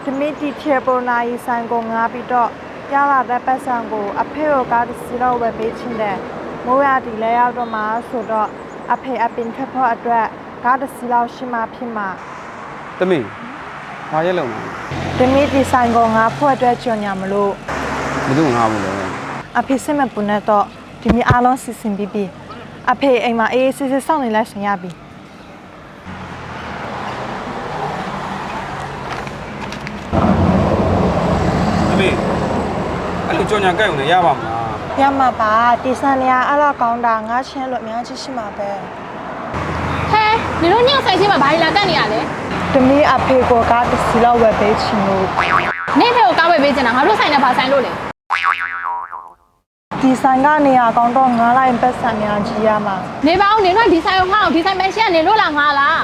တမီတီထေပေါ်နိုင်ဆိုင်ကိုငါပြီးတော့ရလာတဲ့ပတ်စံကိုအဖေကကားတစ်စီးတော့ဝယ်ပေးချင်းတယ်မိုးရတီလဲရောက်တော့မှဆိုတော့အဖေအပင်ခက်ဖို့အတွက်ကားတစ်စီးလောက်ရှိမှဖြစ်မှာ သမီးဘာရဲလုံး တမီတီဆိုင်ကိုငါဖို့အတွက်ကြော်ညာမလို့ ဘယ်သူငါဘူးလဲ အဖေစမပူနေတော့ဒီမီအားလုံးစီစဉ်ပြီးပြီအဖေအိမ်မှာအေးစစ်စစ်စောင့်နေလိုက်ရှင်ရပြီသမီးအဲ့လိုကြော်ညာကြိုက်ုံနဲ့ရပါမလား ရမှာပါဒီစံနေရအဲ့လောက်ကောင်းတာငါချင်းလို့အများကြီးရှိမှာပဲ ဟဲနင်တို့ညောင်ဆိုင်ချင်းမှာဘာလာတက်နေရလဲ တမီအဖေကိုကားတစ်စီးလောက်ဝယ်ပေးချင်လို့ နေဖေကိုကားဝယ်ပေးချင်တာငါတို့ဆိုင်နဲ့ဘာဆိုင်လို့လဲ ဒီဆိုင်ကနေရကောင်းတော့ငါလိုက်ပတ်စံများကြီးရမှာ နေပါဦးနေတော့ဒီဆိုင်ကိုငါ့အောင်ဒီဆိုင်မဲရှင်းကနေလို့လာငါလား